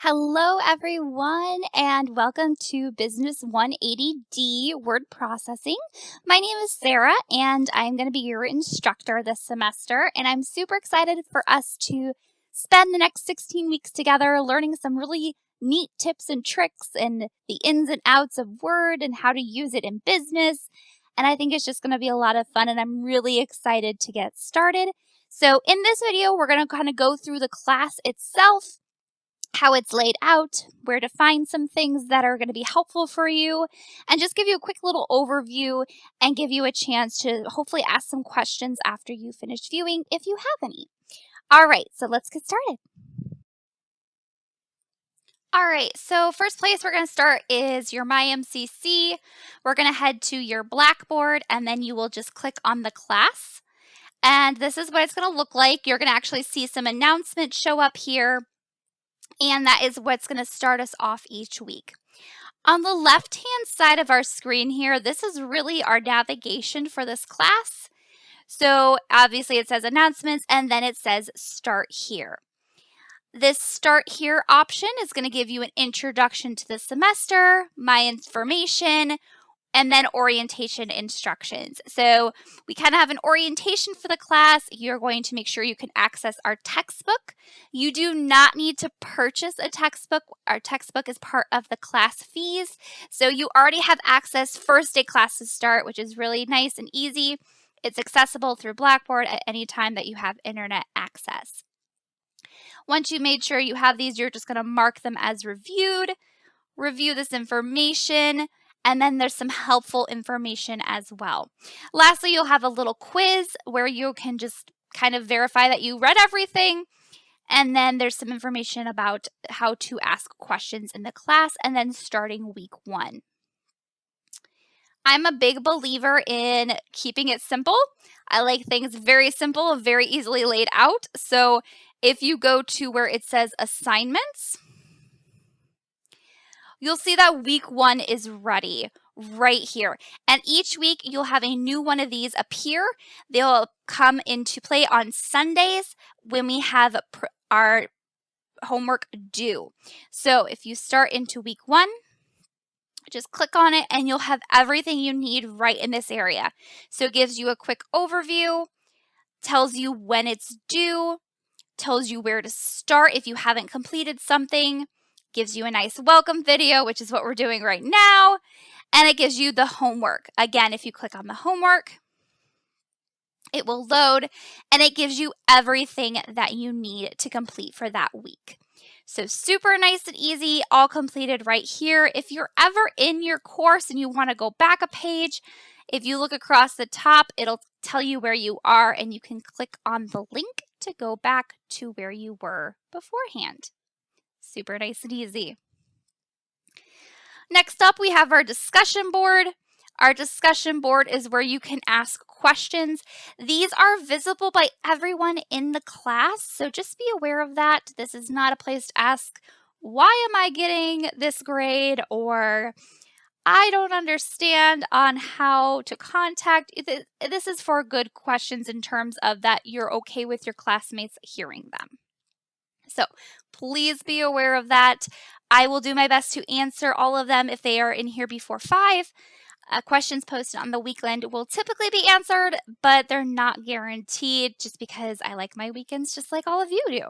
Hello, everyone, and welcome to Business 180D Word Processing. My name is Sarah, and I'm going to be your instructor this semester, and I'm super excited for us to spend the next 16 weeks together learning some really neat tips and tricks and the ins and outs of Word and how to use it in business. And I think it's just going to be a lot of fun, and I'm really excited to get started. So in this video, we're going to kind of go through the class itself, how it's laid out, where to find some things that are going to be helpful for you, and just give you a quick little overview and give you a chance to hopefully ask some questions after you finish viewing if you have any. All right, so let's get started. All right, so first place we're going to start is your MyMCC. We're going to head to your Blackboard, and then you will just click on the class. And this is what it's going to look like. You're going to actually see some announcements show up here, and that is what's going to start us off each week. On the left-hand side of our screen here, this is really our navigation for this class. So obviously it says announcements, and then it says start here. This start here option is going to give you an introduction to the semester, my information, and then orientation instructions. So we kind of have an orientation for the class. You're going to make sure you can access our textbook. You do not need to purchase a textbook. Our textbook is part of the class fees. So you already have access first day classes start, which is really nice and easy. It's accessible through Blackboard at any time that you have internet access. Once you made sure you have these, you're just going to mark them as reviewed, review this information, and then there's some helpful information as well. Lastly, you'll have a little quiz where you can just kind of verify that you read everything. And then there's some information about how to ask questions in the class and then starting week 1. I'm a big believer in keeping it simple. I like things very simple, very easily laid out. So if you go to where it says assignments, you'll see that week 1 is ready right here. And each week you'll have a new one of these appear. They'll come into play on Sundays when we have our homework due. So if you start into week 1, just click on it and you'll have everything you need right in this area. So it gives you a quick overview, tells you when it's due, tells you where to start if you haven't completed something, gives you a nice welcome video, which is what we're doing right now, and it gives you the homework. Again, if you click on the homework, it will load, and it gives you everything that you need to complete for that week. So super nice and easy, all completed right here. If you're ever in your course and you want to go back a page, if you look across the top, it'll tell you where you are, and you can click on the link to go back to where you were beforehand. Super nice and easy. Next up, we have our discussion board. Our discussion board is where you can ask questions. These are visible by everyone in the class, so just be aware of that. This is not a place to ask, why am I getting this grade? Or I don't understand on how to contact. This is for good questions in terms of that you're okay with your classmates hearing them. So please be aware of that. I will do my best to answer all of them if they are in here before 5. Questions posted on the weekend will typically be answered, but they're not guaranteed just because I like my weekends just like all of you do.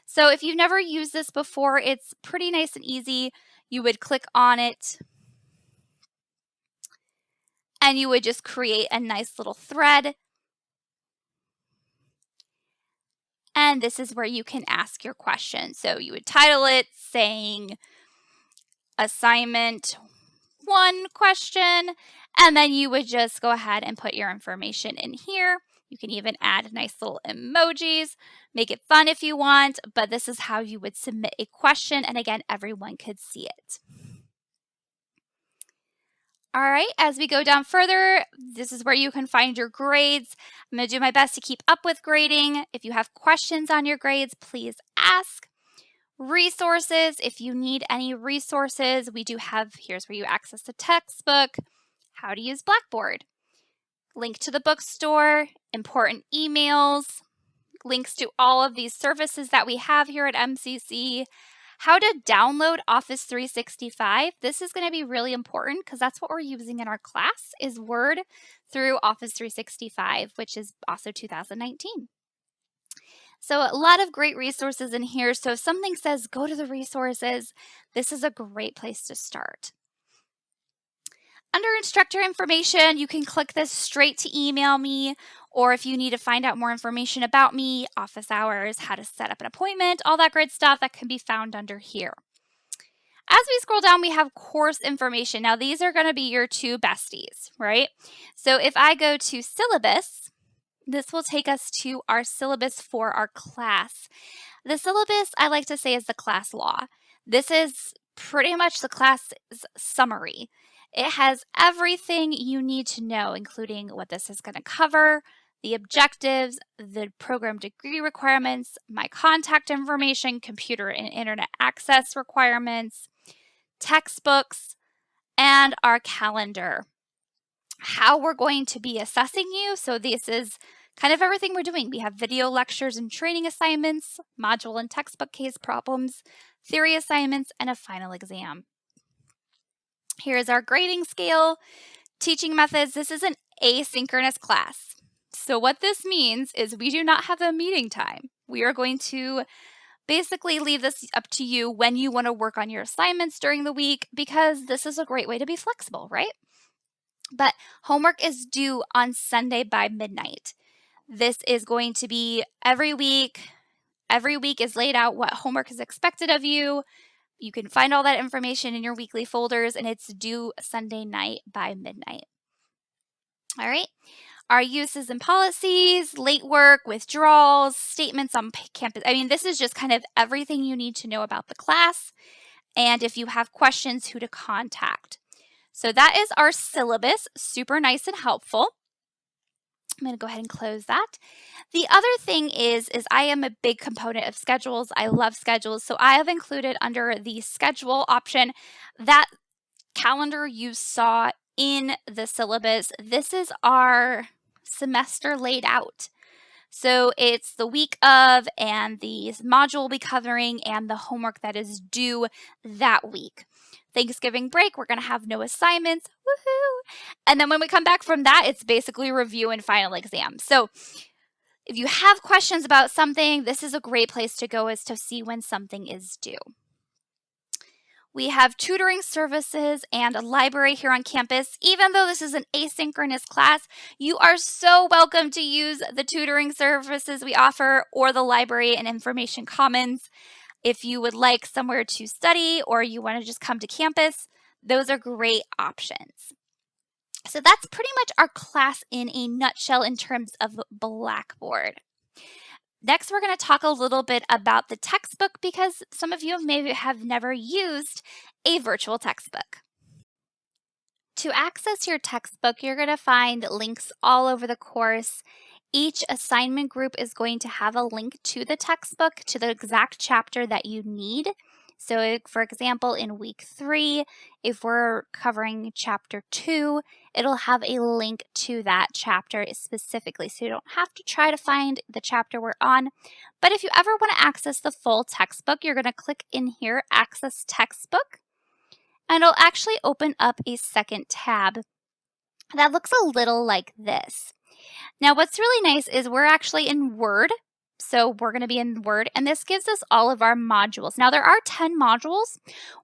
So if you've never used this before, it's pretty nice and easy. You would click on it and you would just create a nice little thread. And this is where you can ask your question. So you would title it saying assignment 1 question, and then you would just go ahead and put your information in here. You can even add nice little emojis, make it fun if you want, but this is how you would submit a question, and again, everyone could see it. All right, as we go down further, this is where you can find your grades. I'm going to do my best to keep up with grading. If you have questions on your grades, please ask. Resources, if you need any resources, we do have, here's where you access the textbook, how to use Blackboard, link to the bookstore, important emails, links to all of these services that we have here at MCC, How to download Office 365. This is going to be really important because that's what we're using in our class is Word through Office 365, which is also 2019. So a lot of great resources in here. So if something says go to the resources, this is a great place to start. Under instructor information, you can click this straight to email me, or if you need to find out more information about me, office hours, how to set up an appointment, all that great stuff that can be found under here. As we scroll down, we have course information. Now, these are going to be your two besties, right? So if I go to syllabus, this will take us to our syllabus for our class. The syllabus, I like to say, is the class law. This is pretty much the class summary. It has everything you need to know, including what this is going to cover, the objectives, the program degree requirements, my contact information, computer and internet access requirements, textbooks, and our calendar. How we're going to be assessing you. So this is kind of everything we're doing. We have video lectures and training assignments, module and textbook case problems, theory assignments, and a final exam. Here is our grading scale, teaching methods. This is an asynchronous class. So what this means is we do not have a meeting time. We are going to basically leave this up to you when you want to work on your assignments during the week, because this is a great way to be flexible, right? But homework is due on Sunday by midnight. This is going to be every week. Every week is laid out what homework is expected of you. You can find all that information in your weekly folders, and it's due Sunday night by midnight. All right. Our uses and policies, late work, withdrawals, statements on campus. I mean, this is just kind of everything you need to know about the class. And if you have questions, who to contact. So that is our syllabus, super nice and helpful. I'm going to go ahead and close that. The other thing is I am a big component of schedules. I love schedules. So I have included under the schedule option that calendar you saw in the syllabus. This is our semester laid out. So it's the week of, and the module will be covering, and the homework that is due that week. Thanksgiving break, we're going to have no assignments. Woohoo! And then when we come back from that, it's basically review and final exam. So if you have questions about something, this is a great place to go is to see when something is due. We have tutoring services and a library here on campus. Even though this is an asynchronous class, you are so welcome to use the tutoring services we offer or the library and information commons. If you would like somewhere to study or you want to just come to campus, those are great options. So that's pretty much our class in a nutshell in terms of Blackboard. Next, we're going to talk a little bit about the textbook because some of you maybe have never used a virtual textbook. To access your textbook, you're going to find links all over the course. Each assignment group is going to have a link to the textbook, to the exact chapter that you need. So for example, in week 3, if we're covering chapter 2, it'll have a link to that chapter specifically. So you don't have to try to find the chapter we're on. But if you ever want to access the full textbook, you're going to click in here, Access Textbook, and it'll actually open up a second tab that looks a little like this. Now, what's really nice is we're actually in Word. So we're going to be in Word, and this gives us all of our modules. Now, there are 10 modules.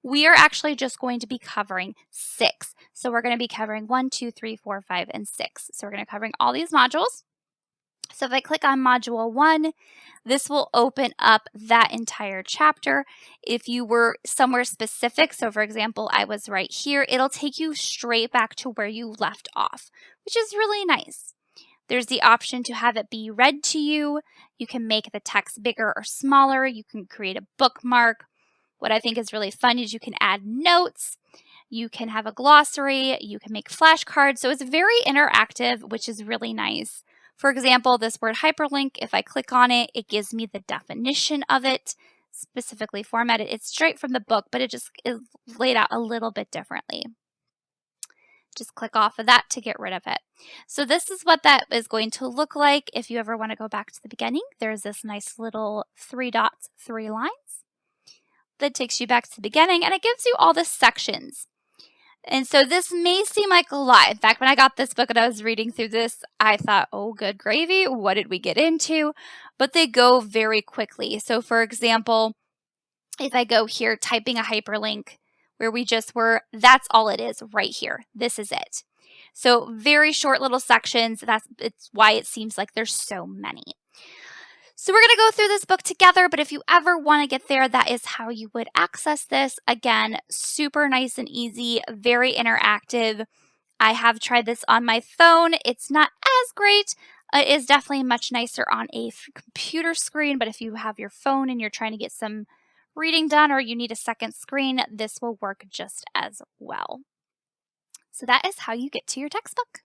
We are actually just going to be covering 6. So we're going to be covering 1, 2, 3, 4, 5, and 6. So we're going to be covering all these modules. So if I click on Module 1, this will open up that entire chapter. If you were somewhere specific, so for example, I was right here, it'll take you straight back to where you left off, which is really nice. There's the option to have it be read to you. You can make the text bigger or smaller. You can create a bookmark. What I think is really fun is you can add notes. You can have a glossary. You can make flashcards. So it's very interactive, which is really nice. For example, this word hyperlink, if I click on it, it gives me the definition of it, specifically formatted. It's straight from the book, but it just is laid out a little bit differently. Just click off of that to get rid of it. So this is what that is going to look like. If you ever want to go back to the beginning, there's this nice little 3 dots, 3 lines. that takes you back to the beginning, and it gives you all the sections. And so this may seem like a lot. In fact, when I got this book and I was reading through this, I thought, oh, good gravy, what did we get into? But they go very quickly. So for example, if I go here, typing a hyperlink where we just were, that's all it is right here. This is it. So very short little sections. It's why it seems like there's so many. So we're going to go through this book together, but if you ever want to get there, that is how you would access this. Again, super nice and easy, very interactive. I have tried this on my phone. It's not as great. It is definitely much nicer on a computer screen, but if you have your phone and you're trying to get some reading done or you need a second screen, this will work just as well. So that is how you get to your textbook.